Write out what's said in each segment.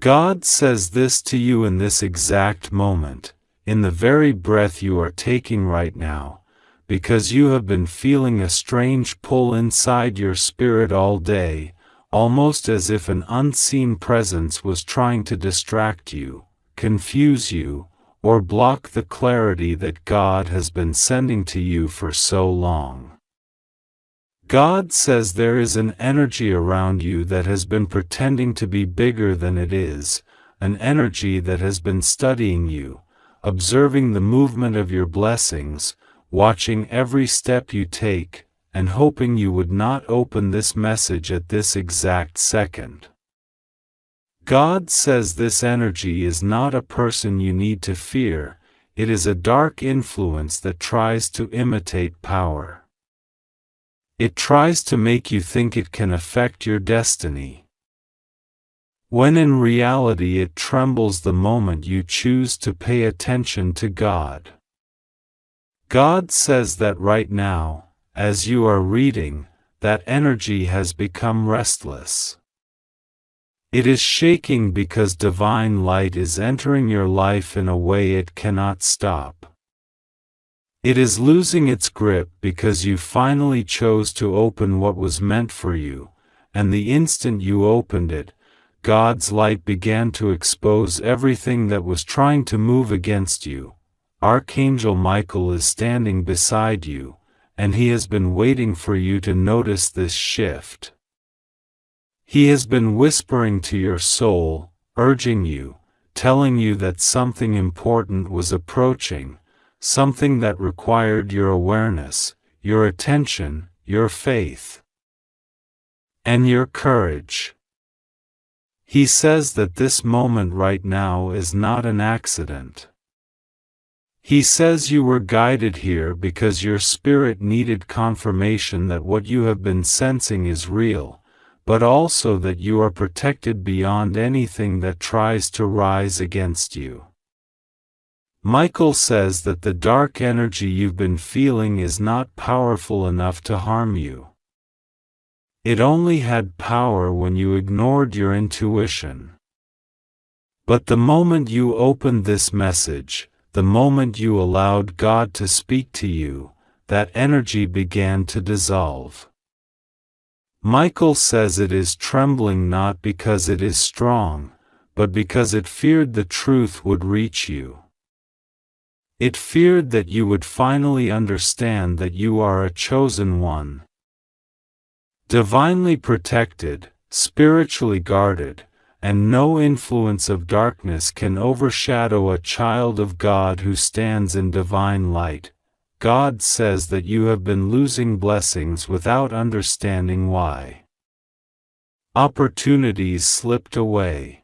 God says this to you in this exact moment, in the very breath you are taking right now, because you have been feeling a strange pull inside your spirit all day, almost as if an unseen presence was trying to distract you, confuse you, or block the clarity that God has been sending to you for so long. God says there is an energy around you that has been pretending to be bigger than it is, an energy that has been studying you, observing the movement of your blessings, watching every step you take, and hoping you would not open this message at this exact second. God says this energy is not a person you need to fear, it is a dark influence that tries to imitate power. It tries to make you think it can affect your destiny, when in reality it trembles the moment you choose to pay attention to God. God says that right now, as you are reading, that energy has become restless. It is shaking because divine light is entering your life in a way it cannot stop. It is losing its grip because you finally chose to open what was meant for you, and the instant you opened it, God's light began to expose everything that was trying to move against you. Archangel Michael is standing beside you, and he has been waiting for you to notice this shift. He has been whispering to your soul, urging you, telling you that something important was approaching, something that required your awareness, your attention, your faith, and your courage. He says that this moment right now is not an accident. He says you were guided here because your spirit needed confirmation that what you have been sensing is real, but also that you are protected beyond anything that tries to rise against you. Michael says that the dark energy you've been feeling is not powerful enough to harm you. It only had power when you ignored your intuition. But the moment you opened this message, the moment you allowed God to speak to you, that energy began to dissolve. Michael says it is trembling not because it is strong, but because it feared the truth would reach you. It feared that you would finally understand that you are a chosen one, divinely protected, spiritually guarded, and no influence of darkness can overshadow a child of God who stands in divine light. God says that you have been losing blessings without understanding why. Opportunities slipped away.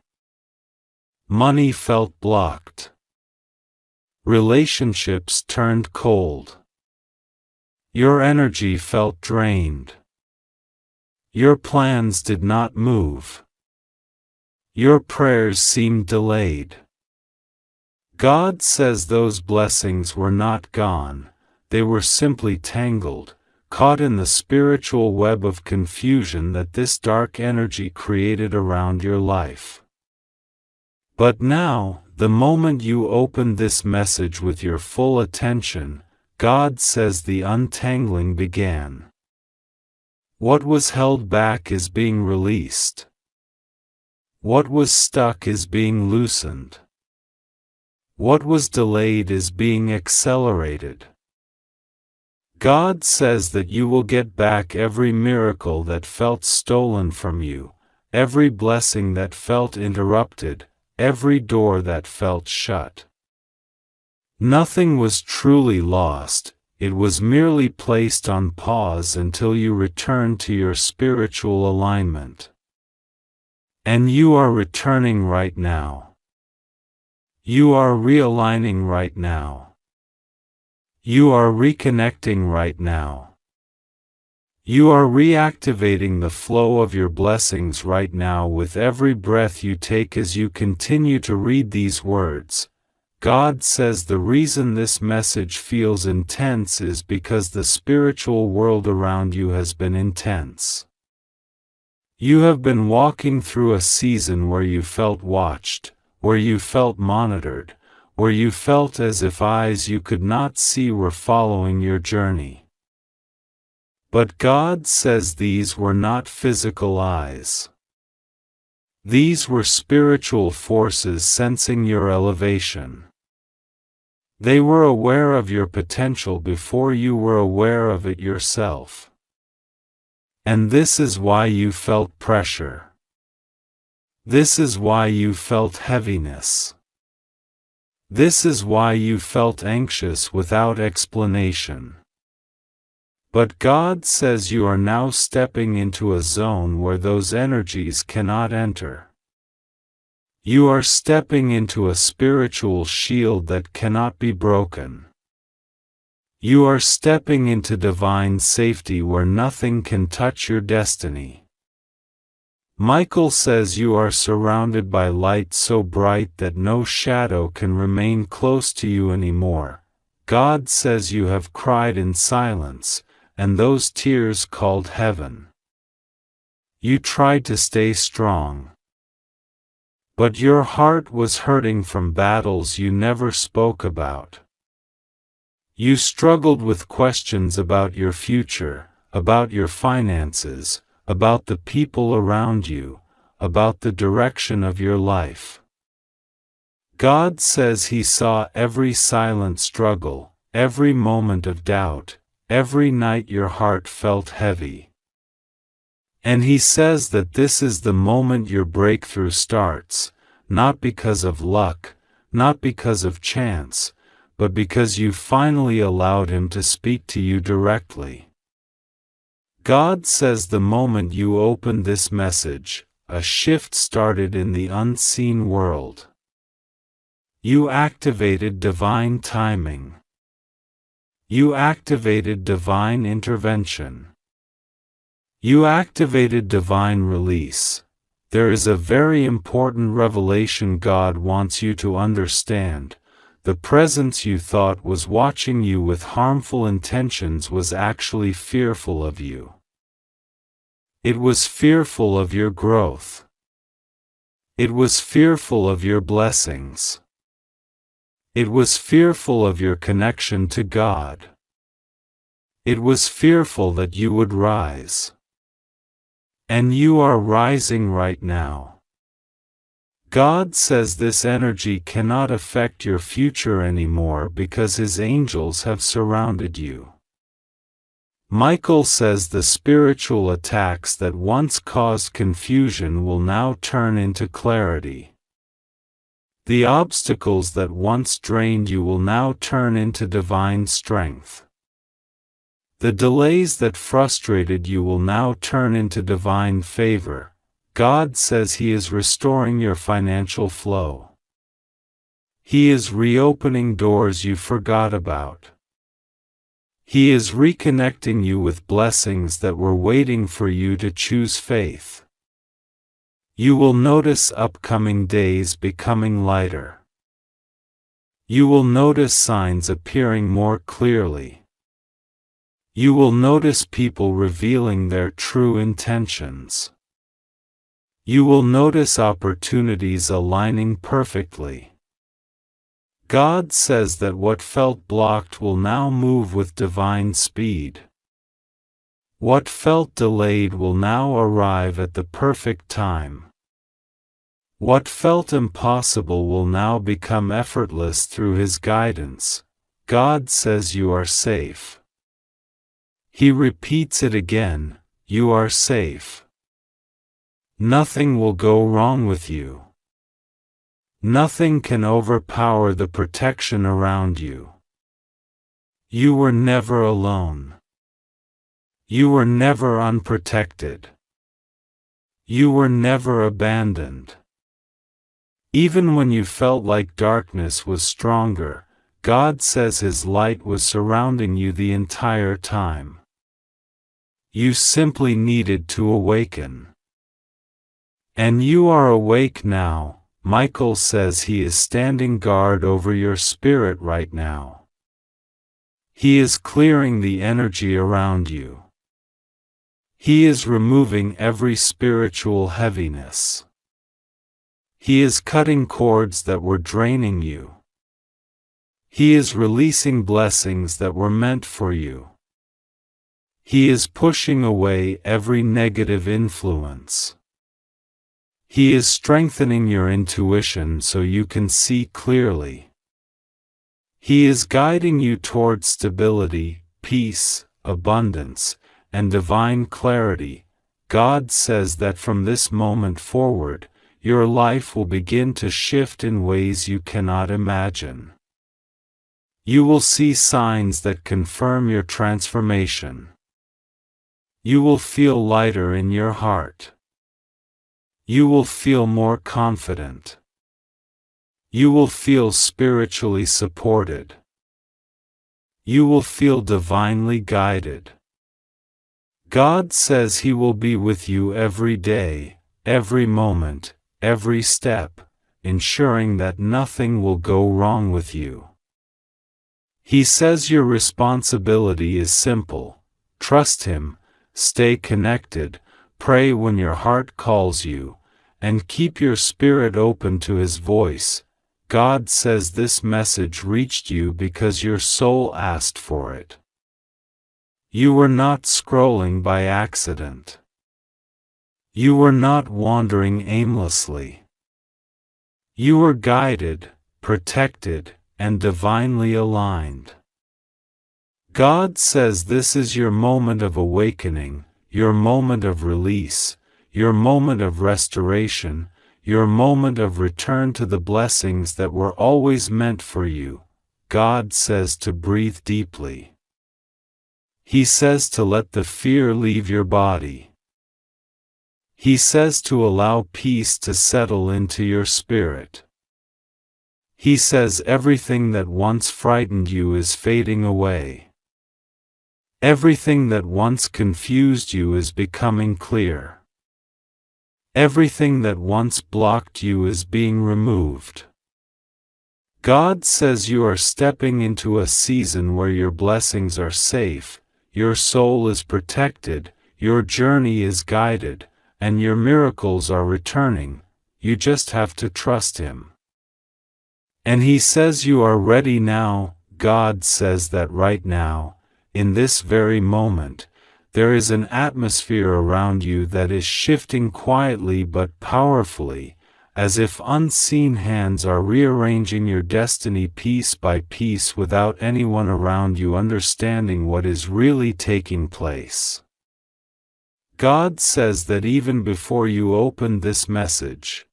Money felt blocked. Relationships turned cold. Your energy felt drained. Your plans did not move. Your prayers seemed delayed. God says those blessings were not gone, they were simply tangled, caught in the spiritual web of confusion that this dark energy created around your life. But now, the moment you open this message with your full attention, God says the untangling began. What was held back is being released. What was stuck is being loosened. What was delayed is being accelerated. God says that you will get back every miracle that felt stolen from you, every blessing that felt interrupted, every door that felt shut. Nothing was truly lost, it was merely placed on pause until you returned to your spiritual alignment. And you are returning right now. You are realigning right now. You are reconnecting right now. You are reactivating the flow of your blessings right now with every breath you take as you continue to read these words. God says the reason this message feels intense is because the spiritual world around you has been intense. You have been walking through a season where you felt watched, where you felt monitored, where you felt as if eyes you could not see were following your journey. But God says these were not physical eyes. These were spiritual forces sensing your elevation. They were aware of your potential before you were aware of it yourself. And this is why you felt pressure. This is why you felt heaviness. This is why you felt anxious without explanation. But God says you are now stepping into a zone where those energies cannot enter. You are stepping into a spiritual shield that cannot be broken. You are stepping into divine safety where nothing can touch your destiny. Michael says you are surrounded by light so bright that no shadow can remain close to you anymore. God says you have cried in silence, and those tears called heaven. You tried to stay strong. But your heart was hurting from battles you never spoke about. You struggled with questions about your future, about your finances, about the people around you, about the direction of your life. God says He saw every silent struggle, every moment of doubt, every night your heart felt heavy. And He says that this is the moment your breakthrough starts, not because of luck, not because of chance, but because you finally allowed Him to speak to you directly. God says the moment you opened this message, a shift started in the unseen world. You activated divine timing. You activated divine intervention. You activated divine release. There is a very important revelation God wants you to understand. The presence you thought was watching you with harmful intentions was actually fearful of you. It was fearful of your growth. It was fearful of your blessings. It was fearful of your connection to God. It was fearful that you would rise. And you are rising right now. God says this energy cannot affect your future anymore because His angels have surrounded you. Michael says the spiritual attacks that once caused confusion will now turn into clarity. The obstacles that once drained you will now turn into divine strength. The delays that frustrated you will now turn into divine favor. God says He is restoring your financial flow. He is reopening doors you forgot about. He is reconnecting you with blessings that were waiting for you to choose faith. You will notice upcoming days becoming lighter. You will notice signs appearing more clearly. You will notice people revealing their true intentions. You will notice opportunities aligning perfectly. God says that what felt blocked will now move with divine speed. What felt delayed will now arrive at the perfect time. What felt impossible will now become effortless through His guidance. God says you are safe. He repeats it again, you are safe. Nothing will go wrong with you. Nothing can overpower the protection around you. You were never alone. You were never unprotected. You were never abandoned. Even when you felt like darkness was stronger, God says His light was surrounding you the entire time. You simply needed to awaken. And you are awake now. Michael says he is standing guard over your spirit right now. He is clearing the energy around you. He is removing every spiritual heaviness. He is cutting cords that were draining you. He is releasing blessings that were meant for you. He is pushing away every negative influence. He is strengthening your intuition so you can see clearly. He is guiding you toward stability, peace, abundance, and divine clarity. God says that from this moment forward, your life will begin to shift in ways you cannot imagine. You will see signs that confirm your transformation. You will feel lighter in your heart. You will feel more confident. You will feel spiritually supported. You will feel divinely guided. God says He will be with you every day, every moment, every step, ensuring that nothing will go wrong with you. He says your responsibility is simple: trust Him, stay connected, pray when your heart calls you, and keep your spirit open to His voice. God says this message reached you because your soul asked for it. You were not scrolling by accident. You were not wandering aimlessly. You were guided, protected, and divinely aligned. God says this is your moment of awakening, your moment of release, your moment of restoration, your moment of return to the blessings that were always meant for you. God says to breathe deeply. He says to let the fear leave your body. He says to allow peace to settle into your spirit. He says everything that once frightened you is fading away. Everything that once confused you is becoming clear. Everything that once blocked you is being removed. God says you are stepping into a season where your blessings are safe, your soul is protected, your journey is guided, and your miracles are returning. You just have to trust Him. And He says you are ready now. God says that right now, in this very moment, there is an atmosphere around you that is shifting quietly but powerfully, as if unseen hands are rearranging your destiny piece by piece without anyone around you understanding what is really taking place. God says that even before you opened this message,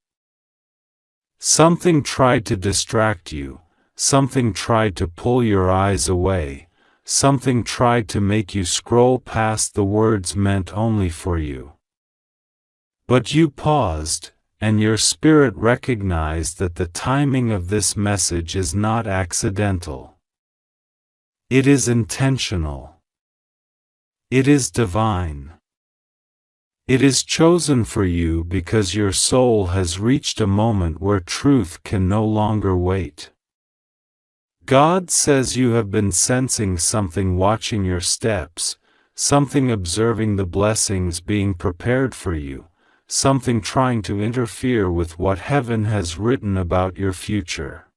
something tried to distract you, something tried to pull your eyes away, something tried to make you scroll past the words meant only for you. But you paused, and your spirit recognized that the timing of this message is not accidental. It is intentional. It is divine. It is chosen for you because your soul has reached a moment where truth can no longer wait. God says you have been sensing something watching your steps, something observing the blessings being prepared for you, something trying to interfere with what heaven has written about your future.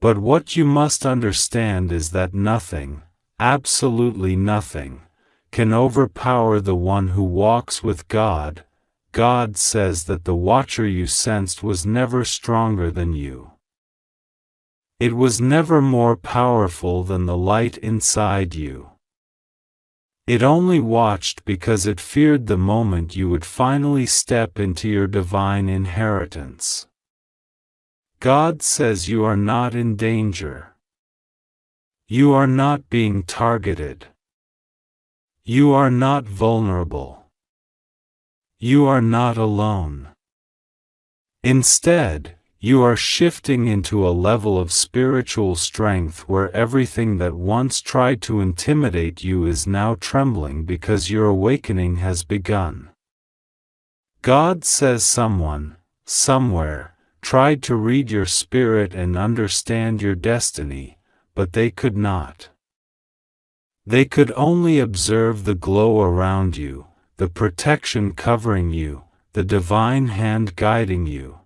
But what you must understand is that nothing, absolutely nothing, can overpower the one who walks with God. God says that the watcher you sensed was never stronger than you. It was never more powerful than the light inside you. It only watched because it feared the moment you would finally step into your divine inheritance. God says you are not in danger. You are not being targeted. You are not vulnerable. You are not alone. Instead, you are shifting into a level of spiritual strength where everything that once tried to intimidate you is now trembling because your awakening has begun. God says someone, somewhere, tried to read your spirit and understand your destiny, but they could not. They could only observe the glow around you, the protection covering you, the divine hand guiding you.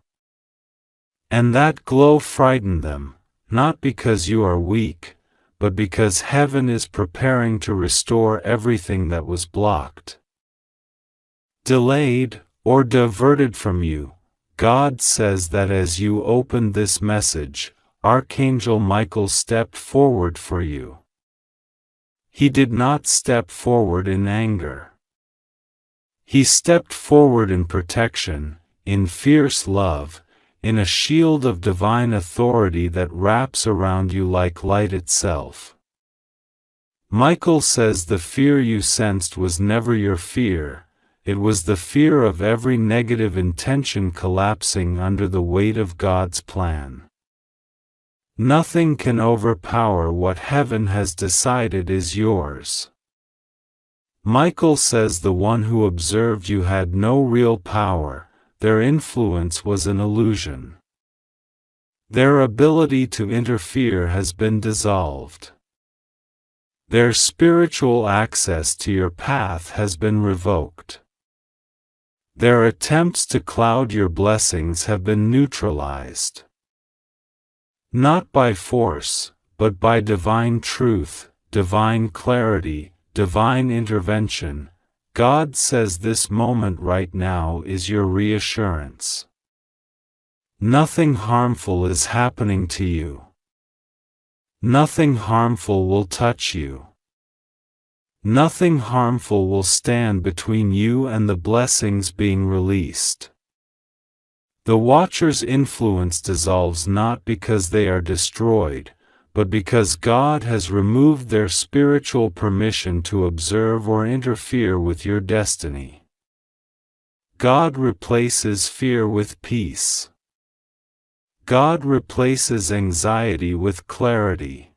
And that glow frightened them, not because you are weak, but because heaven is preparing to restore everything that was blocked, delayed, or diverted from you. God says that as you opened this message, Archangel Michael stepped forward for you. He did not step forward in anger. He stepped forward in protection, in fierce love, in a shield of divine authority that wraps around you like light itself. Michael says the fear you sensed was never your fear, it was the fear of every negative intention collapsing under the weight of God's plan. Nothing can overpower what heaven has decided is yours. Michael says the one who observed you had no real power, their influence was an illusion. Their ability to interfere has been dissolved. Their spiritual access to your path has been revoked. Their attempts to cloud your blessings have been neutralized. Not by force, but by divine truth, divine clarity, divine intervention. God says this moment right now is your reassurance. Nothing harmful is happening to you. Nothing harmful will touch you. Nothing harmful will stand between you and the blessings being released. The Watcher's influence dissolves not because they are destroyed, but because God has removed their spiritual permission to observe or interfere with your destiny. God replaces fear with peace. God replaces anxiety with clarity.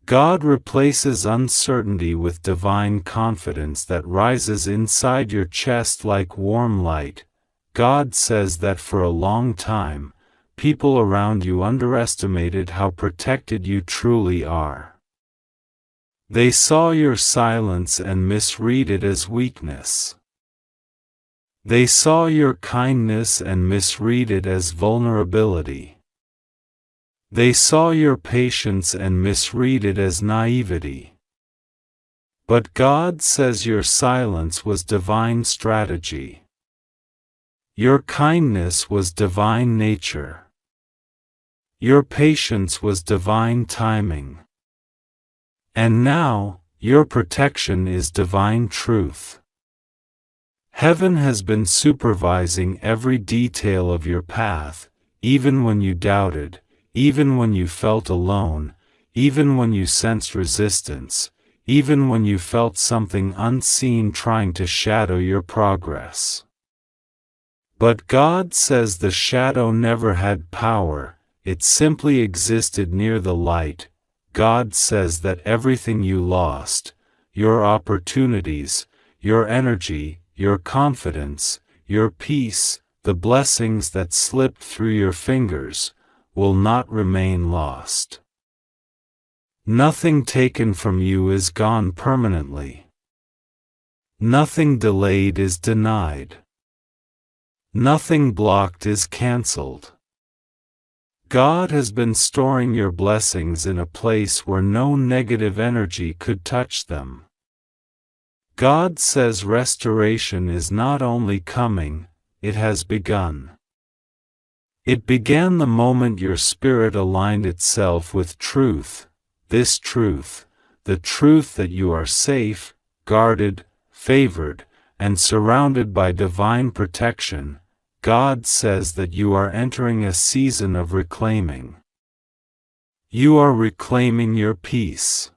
God replaces uncertainty with divine confidence that rises inside your chest like warm light. God says that for a long time, people around you underestimated how protected you truly are. They saw your silence and misread it as weakness. They saw your kindness and misread it as vulnerability. They saw your patience and misread it as naivety. But God says your silence was divine strategy. Your kindness was divine nature. Your patience was divine timing. And now, your protection is divine truth. Heaven has been supervising every detail of your path, even when you doubted, even when you felt alone, even when you sensed resistance, even when you felt something unseen trying to shadow your progress. But God says the shadow never had power, it simply existed near the light. God says that everything you lost, your opportunities, your energy, your confidence, your peace, the blessings that slipped through your fingers, will not remain lost. Nothing taken from you is gone permanently. Nothing delayed is denied. Nothing blocked is cancelled. God has been storing your blessings in a place where no negative energy could touch them. God says restoration is not only coming, it has begun. It began the moment your spirit aligned itself with truth, this truth, the truth that you are safe, guarded, favored, and surrounded by divine protection. God says that you are entering a season of reclaiming. You are reclaiming your peace.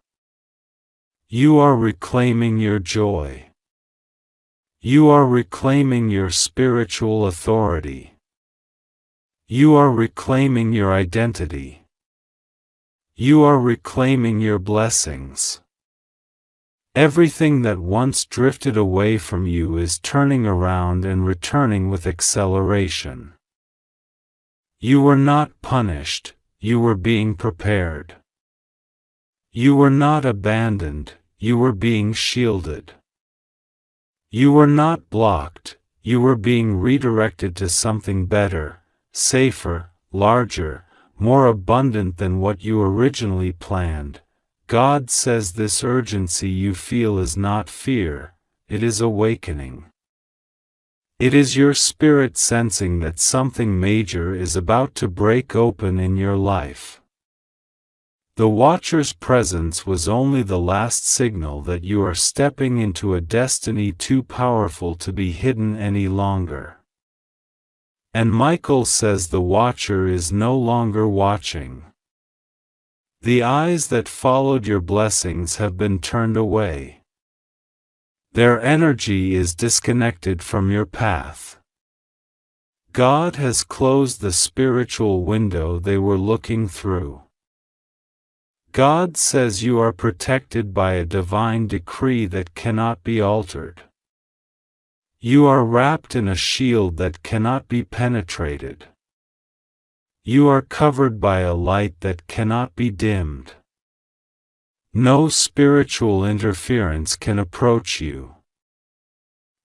You are reclaiming your joy. You are reclaiming your spiritual authority. You are reclaiming your identity. You are reclaiming your blessings. Everything that once drifted away from you is turning around and returning with acceleration. You were not punished, you were being prepared. You were not abandoned, you were being shielded. You were not blocked, you were being redirected to something better, safer, larger, more abundant than what you originally planned. God says this urgency you feel is not fear, it is awakening. It is your spirit sensing that something major is about to break open in your life. The Watcher's presence was only the last signal that you are stepping into a destiny too powerful to be hidden any longer. And Michael says the Watcher is no longer watching. The eyes that followed your blessings have been turned away. Their energy is disconnected from your path. God has closed the spiritual window they were looking through. God says you are protected by a divine decree that cannot be altered. You are wrapped in a shield that cannot be penetrated. You are covered by a light that cannot be dimmed. No spiritual interference can approach you.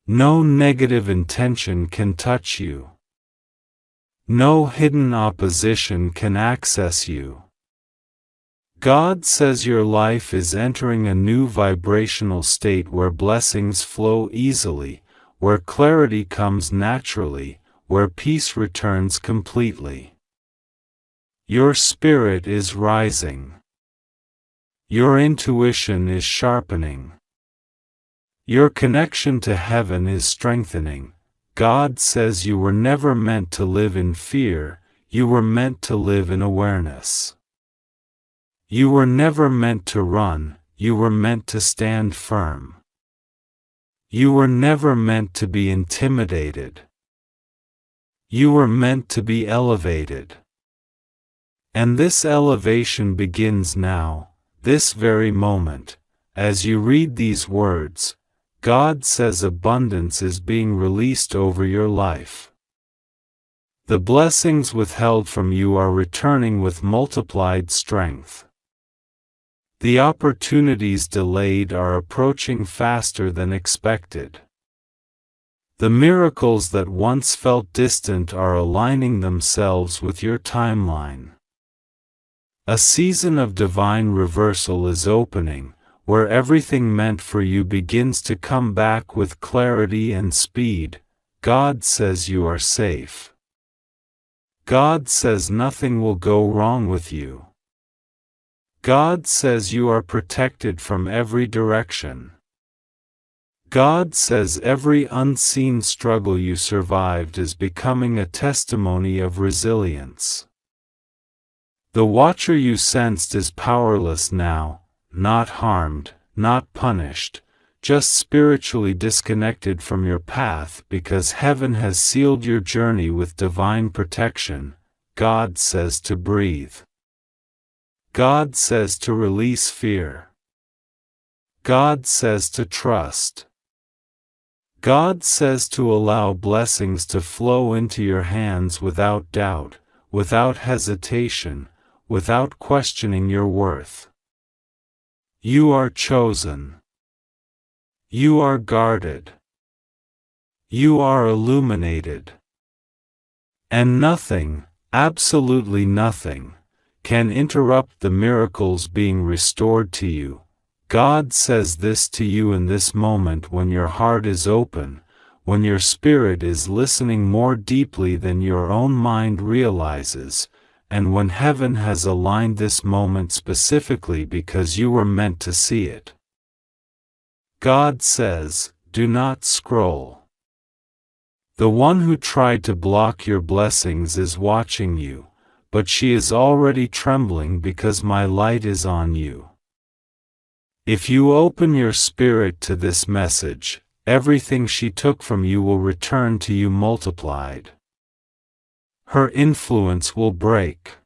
No negative intention can touch you. No hidden opposition can access you. God says your life is entering a new vibrational state where blessings flow easily, where clarity comes naturally, where peace returns completely. Your spirit is rising. Your intuition is sharpening. Your connection to heaven is strengthening. God says you were never meant to live in fear, you were meant to live in awareness. You were never meant to run, you were meant to stand firm. You were never meant to be intimidated. You were meant to be elevated. And this elevation begins now, this very moment. As you read these words, God says abundance is being released over your life. The blessings withheld from you are returning with multiplied strength. The opportunities delayed are approaching faster than expected. The miracles that once felt distant are aligning themselves with your timeline. A season of divine reversal is opening, where everything meant for you begins to come back with clarity and speed. God says you are safe. God says nothing will go wrong with you. God says you are protected from every direction. God says every unseen struggle you survived is becoming a testimony of resilience. The Watcher you sensed is powerless now, not harmed, not punished, just spiritually disconnected from your path because heaven has sealed your journey with divine protection. God says to breathe. God says to release fear. God says to trust. God says to allow blessings to flow into your hands without doubt, without hesitation, without questioning your worth. You are chosen. You are guarded. You are illuminated. And nothing, absolutely nothing, can interrupt the miracles being restored to you. God says this to you in this moment when your heart is open, when your spirit is listening more deeply than your own mind realizes, and when heaven has aligned this moment specifically because you were meant to see it. God says, do not scroll. The one who tried to block your blessings is watching you, but she is already trembling because my light is on you. If you open your spirit to this message, everything she took from you will return to you multiplied. Her influence will break.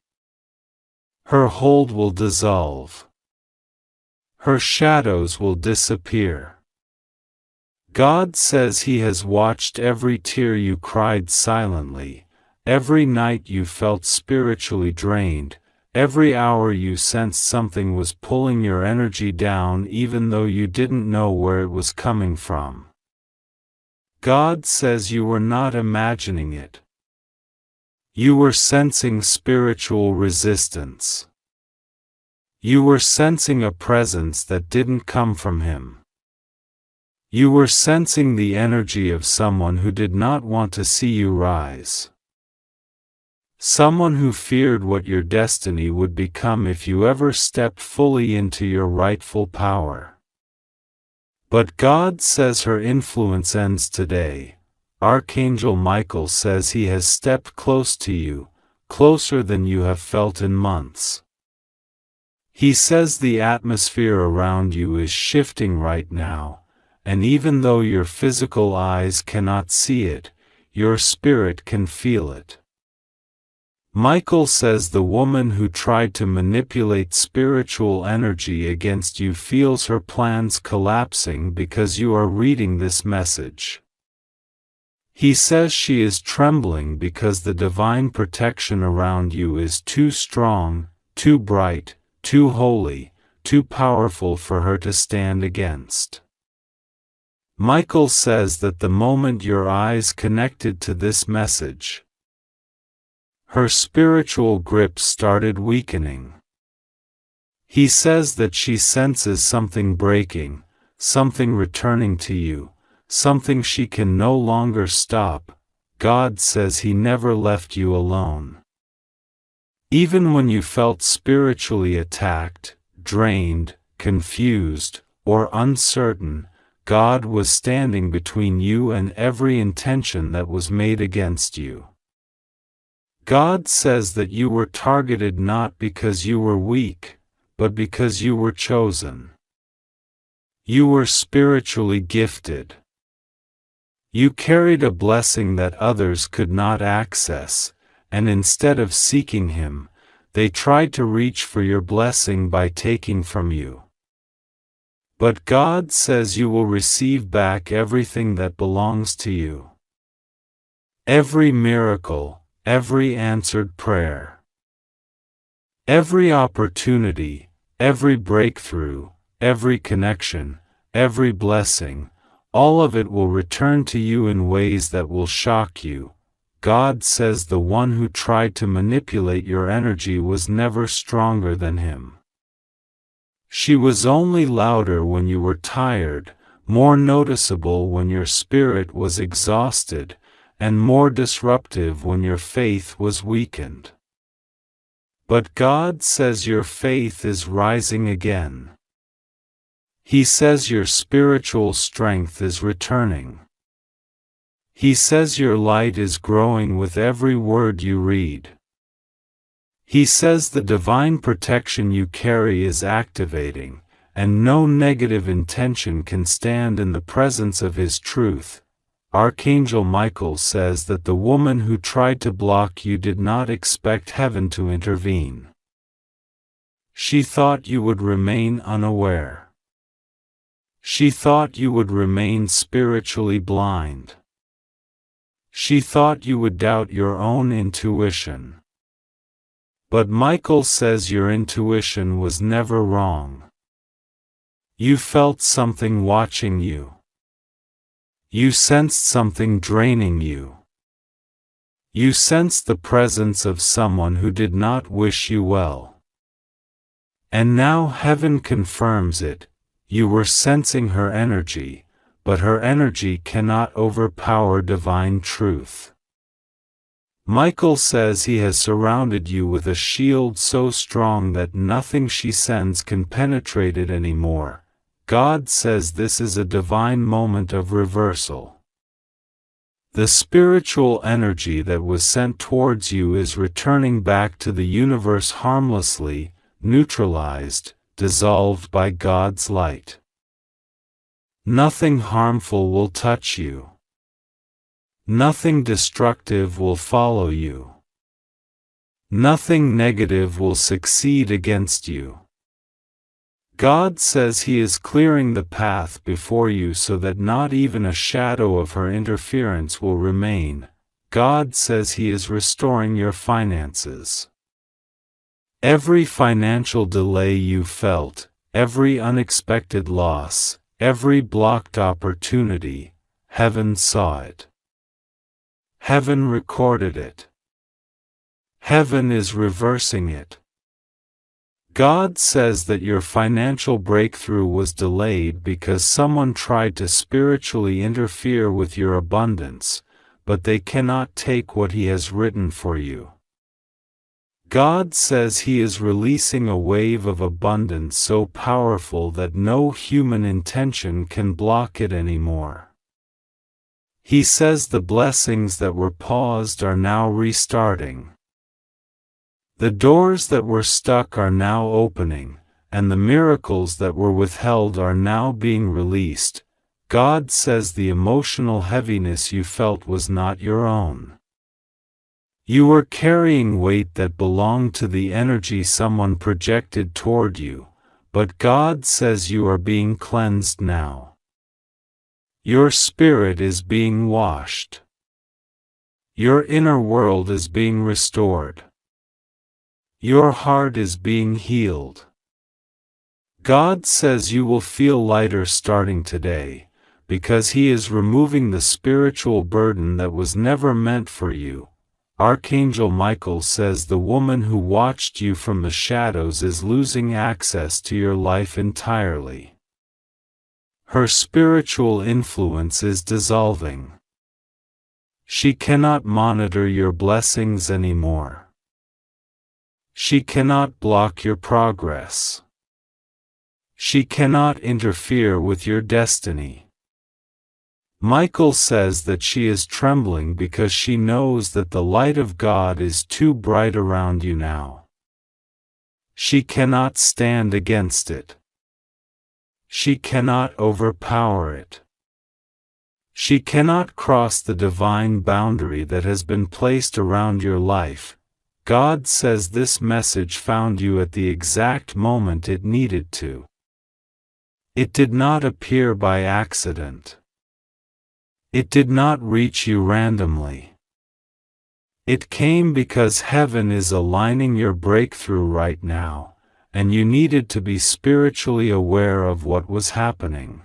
Her hold will dissolve. Her shadows will disappear. God says He has watched every tear you cried silently, every night you felt spiritually drained, Every hour you sensed something was pulling your energy down even though you didn't know where it was coming from. God says you were not imagining it. You were sensing spiritual resistance. You were sensing a presence that didn't come from Him. You were sensing the energy of someone who did not want to see you rise. Someone who feared what your destiny would become if you ever stepped fully into your rightful power. But God says her influence ends today. Archangel Michael says he has stepped close to you, closer than you have felt in months. He says the atmosphere around you is shifting right now, and even though your physical eyes cannot see it, your spirit can feel it. Michael says the woman who tried to manipulate spiritual energy against you feels her plans collapsing because you are reading this message. He says she is trembling because the divine protection around you is too strong, too bright, too holy, too powerful for her to stand against. Michael says that the moment your eyes connected to this message, her spiritual grip started weakening. He says that she senses something breaking, something returning to you, something she can no longer stop. God says He never left you alone. Even when you felt spiritually attacked, drained, confused, or uncertain, God was standing between you and every intention that was made against you. God says that you were targeted not because you were weak, but because you were chosen. You were spiritually gifted. You carried a blessing that others could not access, and instead of seeking Him, they tried to reach for your blessing by taking from you. But God says you will receive back everything that belongs to you. Every miracle, every answered prayer, every opportunity, every breakthrough, every connection, every blessing, all of it will return to you in ways that will shock you. God says the one who tried to manipulate your energy was never stronger than Him. She was only louder when you were tired, more noticeable when your spirit was exhausted, and more disruptive when your faith was weakened. But God says your faith is rising again. He says your spiritual strength is returning. He says your light is growing with every word you read. He says the divine protection you carry is activating, and no negative intention can stand in the presence of His truth. Archangel Michael says that the woman who tried to block you did not expect heaven to intervene. She thought you would remain unaware. She thought you would remain spiritually blind. She thought you would doubt your own intuition. But Michael says your intuition was never wrong. You felt something watching you. You sensed something draining you. You sensed the presence of someone who did not wish you well. And now heaven confirms it. You were sensing her energy, but her energy cannot overpower divine truth. Michael says he has surrounded you with a shield so strong that nothing she sends can penetrate it anymore. God says this is a divine moment of reversal. The spiritual energy that was sent towards you is returning back to the universe harmlessly, neutralized, dissolved by God's light. Nothing harmful will touch you. Nothing destructive will follow you. Nothing negative will succeed against you. God says He is clearing the path before you so that not even a shadow of her interference will remain. God says He is restoring your finances. Every financial delay you felt, every unexpected loss, every blocked opportunity, heaven saw it. Heaven recorded it. Heaven is reversing it. God says that your financial breakthrough was delayed because someone tried to spiritually interfere with your abundance, but they cannot take what He has written for you. God says He is releasing a wave of abundance so powerful that no human intention can block it anymore. He says the blessings that were paused are now restarting. The doors that were stuck are now opening, and the miracles that were withheld are now being released. God says the emotional heaviness you felt was not your own. You were carrying weight that belonged to the energy someone projected toward you, but God says you are being cleansed now. Your spirit is being washed. Your inner world is being restored. Your heart is being healed. God says you will feel lighter starting today, because He is removing the spiritual burden that was never meant for you. Archangel Michael says the woman who watched you from the shadows is losing access to your life entirely. Her spiritual influence is dissolving. She cannot monitor your blessings anymore. She cannot block your progress. She cannot interfere with your destiny. Michael says that she is trembling because she knows that the light of God is too bright around you now. She cannot stand against it. She cannot overpower it. She cannot cross the divine boundary that has been placed around your life. God says this message found you at the exact moment it needed to. It did not appear by accident. It did not reach you randomly. It came because heaven is aligning your breakthrough right now, and you needed to be spiritually aware of what was happening.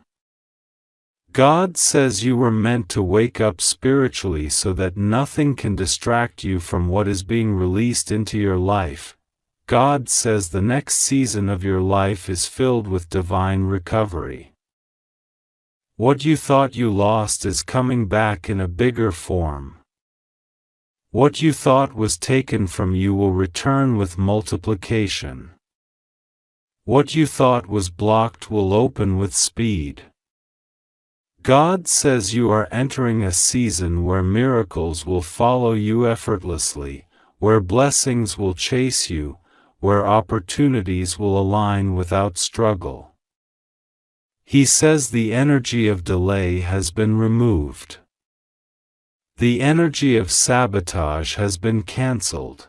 God says you were meant to wake up spiritually so that nothing can distract you from what is being released into your life. God says the next season of your life is filled with divine recovery. What you thought you lost is coming back in a bigger form. What you thought was taken from you will return with multiplication. What you thought was blocked will open with speed. God says you are entering a season where miracles will follow you effortlessly, where blessings will chase you, where opportunities will align without struggle. He says the energy of delay has been removed. The energy of sabotage has been cancelled.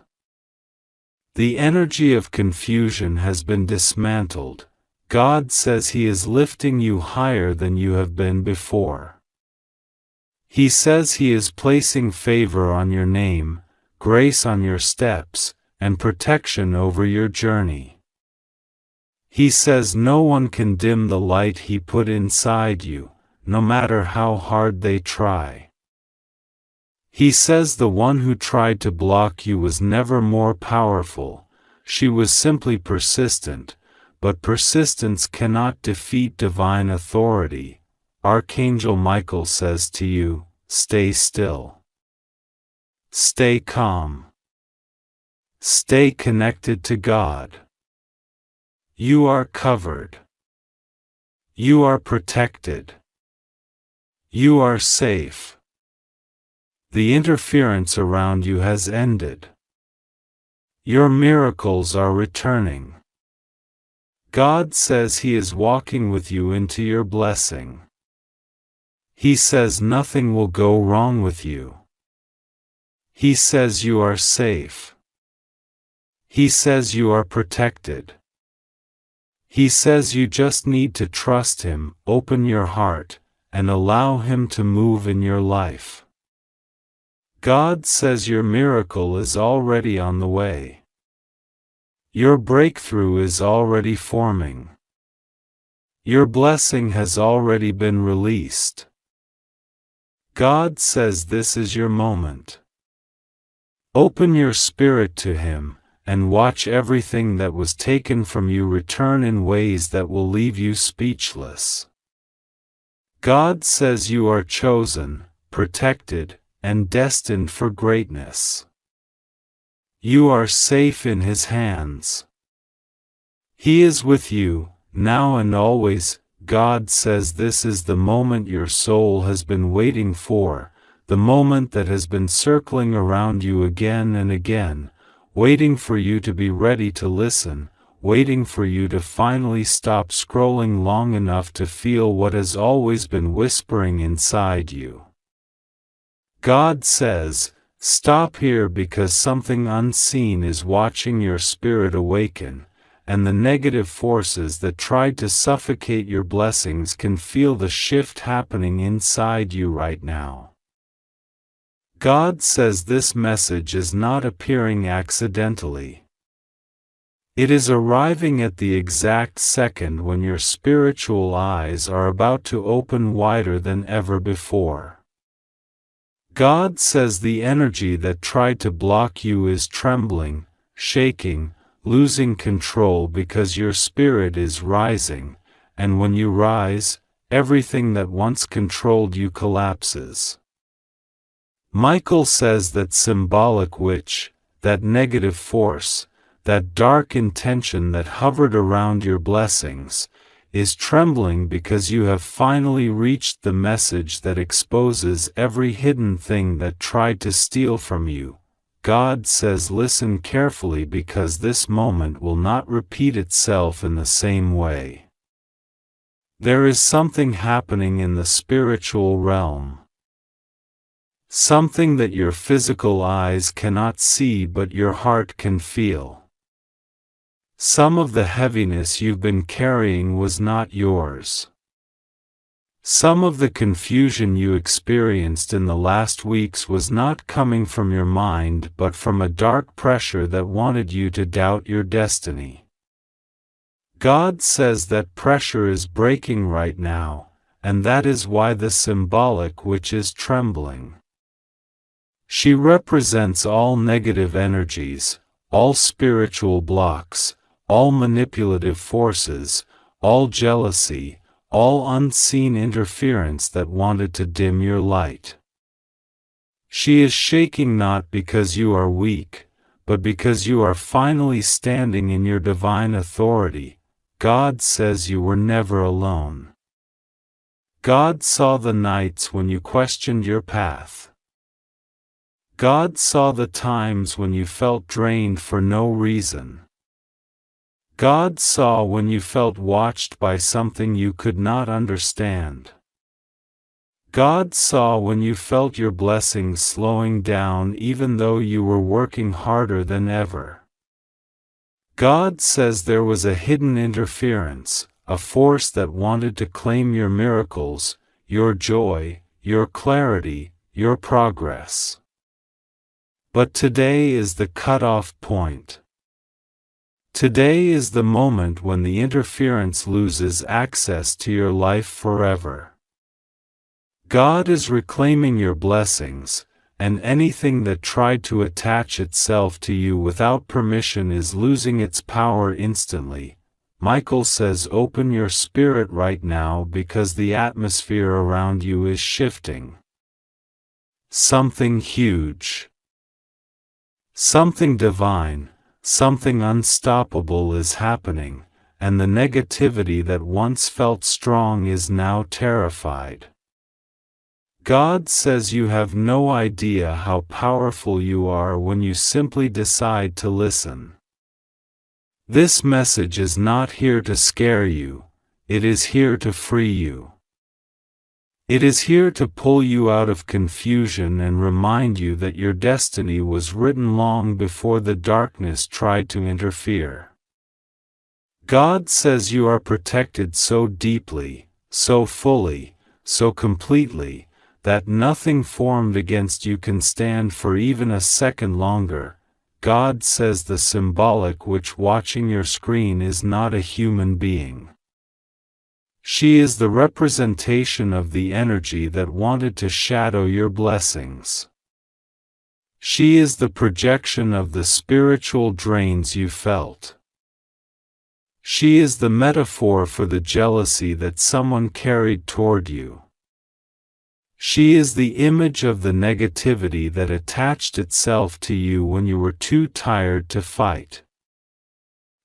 The energy of confusion has been dismantled. God says He is lifting you higher than you have been before. He says He is placing favor on your name, grace on your steps, and protection over your journey. He says no one can dim the light He put inside you, no matter how hard they try. He says the one who tried to block you was never more powerful. She was simply persistent. But persistence cannot defeat divine authority. Archangel Michael says to you, stay still. Stay calm. Stay connected to God. You are covered. You are protected. You are safe. The interference around you has ended. Your miracles are returning. God says He is walking with you into your blessing. He says nothing will go wrong with you. He says you are safe. He says you are protected. He says you just need to trust Him, open your heart, and allow Him to move in your life. God says your miracle is already on the way. Your breakthrough is already forming. Your blessing has already been released. God says this is your moment. Open your spirit to Him, and watch everything that was taken from you return in ways that will leave you speechless. God says you are chosen, protected, and destined for greatness. You are safe in His hands. He is with you, now and always. God says this is the moment your soul has been waiting for, the moment that has been circling around you again and again, waiting for you to be ready to listen, waiting for you to finally stop scrolling long enough to feel what has always been whispering inside you. God says, stop here because something unseen is watching your spirit awaken, and the negative forces that tried to suffocate your blessings can feel the shift happening inside you right now. God says this message is not appearing accidentally. It is arriving at the exact second when your spiritual eyes are about to open wider than ever before. God says the energy that tried to block you is trembling, shaking, losing control because your spirit is rising, and when you rise, everything that once controlled you collapses. Michael says that symbolic witch, that negative force, that dark intention that hovered around your blessings, is trembling because you have finally reached the message that exposes every hidden thing that tried to steal from you. God says listen carefully because this moment will not repeat itself in the same way. There is something happening in the spiritual realm. Something that your physical eyes cannot see but your heart can feel. Some of the heaviness you've been carrying was not yours. Some of the confusion you experienced in the last weeks was not coming from your mind but from a dark pressure that wanted you to doubt your destiny. God says that pressure is breaking right now, and that is why the symbolic witch is trembling. She represents all negative energies, all spiritual blocks, all manipulative forces, all jealousy, all unseen interference that wanted to dim your light. She is shaking not because you are weak, but because you are finally standing in your divine authority. God says you were never alone. God saw the nights when you questioned your path. God saw the times when you felt drained for no reason. God saw when you felt watched by something you could not understand. God saw when you felt your blessings slowing down even though you were working harder than ever. God says there was a hidden interference, a force that wanted to claim your miracles, your joy, your clarity, your progress. But today is the cutoff point. Today is the moment when the interference loses access to your life forever. God is reclaiming your blessings, and anything that tried to attach itself to you without permission is losing its power instantly. Michael says open your spirit right now because the atmosphere around you is shifting. Something huge. Something divine. Something unstoppable is happening, and the negativity that once felt strong is now terrified. God says you have no idea how powerful you are when you simply decide to listen. This message is not here to scare you, it is here to free you. It is here to pull you out of confusion and remind you that your destiny was written long before the darkness tried to interfere. God says you are protected so deeply, so fully, so completely, that nothing formed against you can stand for even a second longer. God says the symbolic witch watching your screen is not a human being. She is the representation of the energy that wanted to shadow your blessings. She is the projection of the spiritual drains you felt. She is the metaphor for the jealousy that someone carried toward you. She is the image of the negativity that attached itself to you when you were too tired to fight.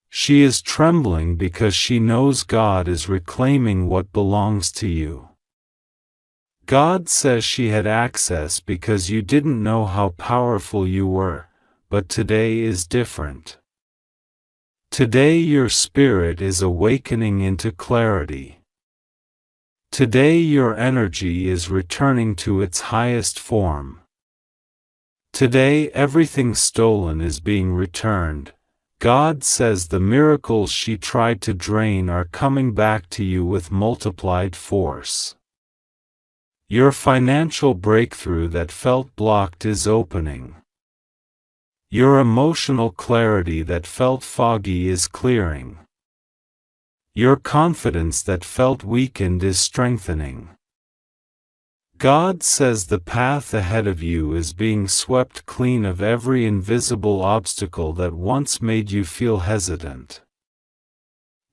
She is trembling because she knows God is reclaiming what belongs to you. God says she had access because you didn't know how powerful you were, but today is different. Today your spirit is awakening into clarity. Today your energy is returning to its highest form. Today everything stolen is being returned. God says the miracles she tried to drain are coming back to you with multiplied force. Your financial breakthrough that felt blocked is opening. Your emotional clarity that felt foggy is clearing. Your confidence that felt weakened is strengthening. God says the path ahead of you is being swept clean of every invisible obstacle that once made you feel hesitant.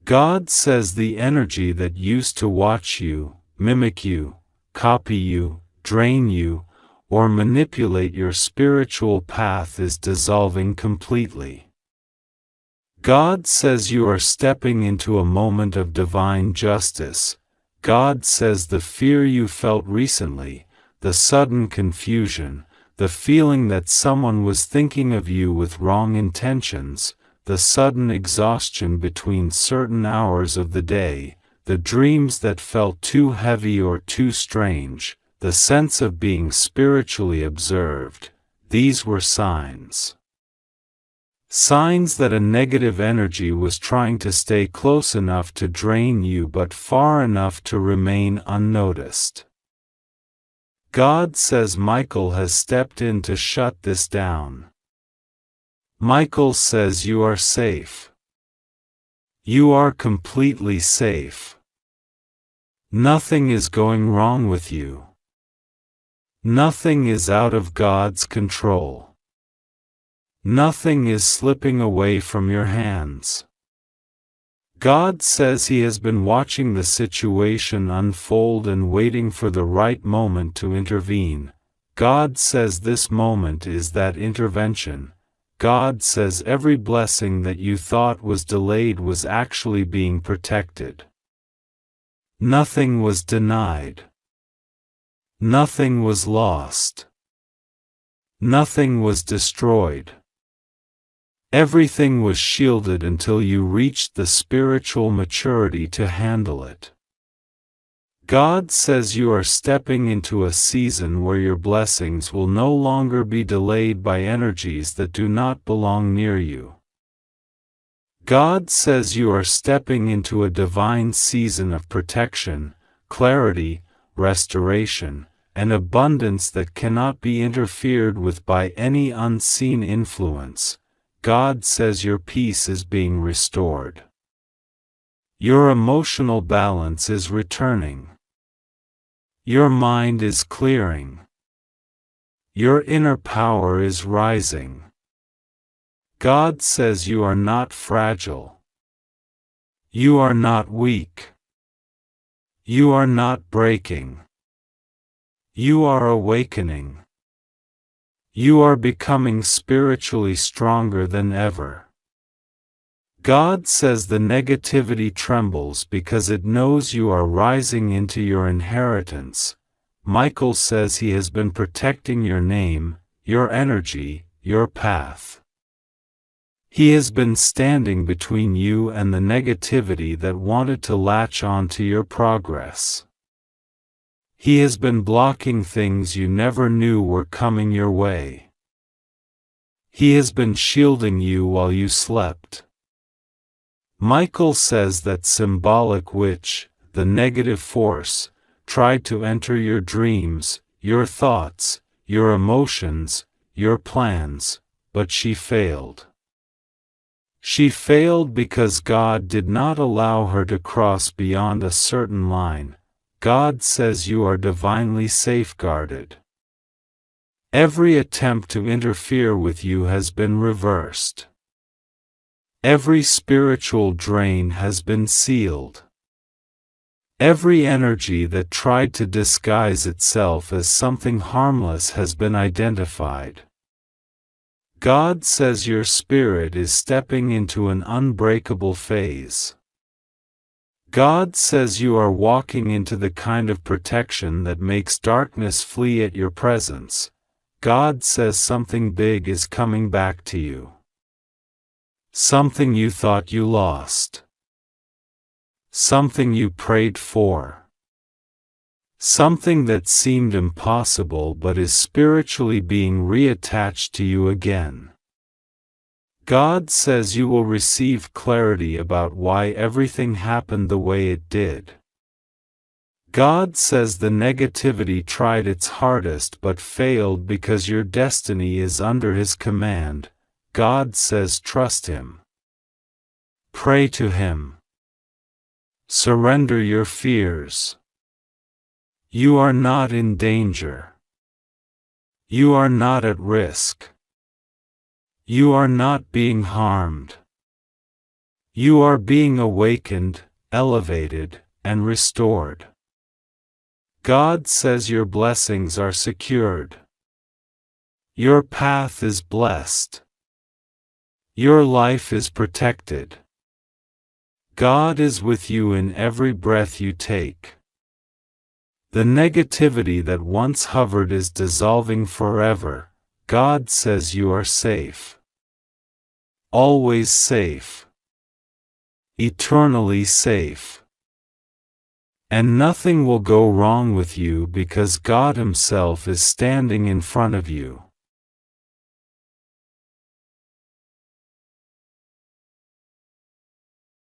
God says the energy that used to watch you, mimic you, copy you, drain you, or manipulate your spiritual path is dissolving completely. God says you are stepping into a moment of divine justice. God says the fear you felt recently, the sudden confusion, the feeling that someone was thinking of you with wrong intentions, the sudden exhaustion between certain hours of the day, the dreams that felt too heavy or too strange, the sense of being spiritually observed, these were signs. Signs that a negative energy was trying to stay close enough to drain you but far enough to remain unnoticed. God says Michael has stepped in to shut this down. Michael says you are safe. You are completely safe. Nothing is going wrong with you. Nothing is out of God's control. Nothing is slipping away from your hands. God says He has been watching the situation unfold and waiting for the right moment to intervene. God says this moment is that intervention. God says every blessing that you thought was delayed was actually being protected. Nothing was denied. Nothing was lost. Nothing was destroyed. Everything was shielded until you reached the spiritual maturity to handle it. God says you are stepping into a season where your blessings will no longer be delayed by energies that do not belong near you. God says you are stepping into a divine season of protection, clarity, restoration, and abundance that cannot be interfered with by any unseen influence. God says your peace is being restored. Your emotional balance is returning. Your mind is clearing. Your inner power is rising. God says you are not fragile. You are not weak. You are not breaking. You are awakening. You are becoming spiritually stronger than ever. God says the negativity trembles because it knows you are rising into your inheritance. Michael says he has been protecting your name, your energy, your path. He has been standing between you and the negativity that wanted to latch on to your progress. He has been blocking things you never knew were coming your way. He has been shielding you while you slept. Michael says that symbolic witch, the negative force, tried to enter your dreams, your thoughts, your emotions, your plans, but she failed. She failed because God did not allow her to cross beyond a certain line. God says you are divinely safeguarded. Every attempt to interfere with you has been reversed. Every spiritual drain has been sealed. Every energy that tried to disguise itself as something harmless has been identified. God says your spirit is stepping into an unbreakable phase. God says you are walking into the kind of protection that makes darkness flee at your presence. God says something big is coming back to you. Something you thought you lost. Something you prayed for. Something that seemed impossible but is spiritually being reattached to you again. God says you will receive clarity about why everything happened the way it did. God says the negativity tried its hardest but failed because your destiny is under His command. God says trust Him. Pray to Him. Surrender your fears. You are not in danger. You are not at risk. You are not being harmed. You are being awakened, elevated, and restored. God says your blessings are secured. Your path is blessed. Your life is protected. God is with you in every breath you take. The negativity that once hovered is dissolving forever. God says you are safe. Always safe. Eternally safe. And nothing will go wrong with you because God Himself is standing in front of you.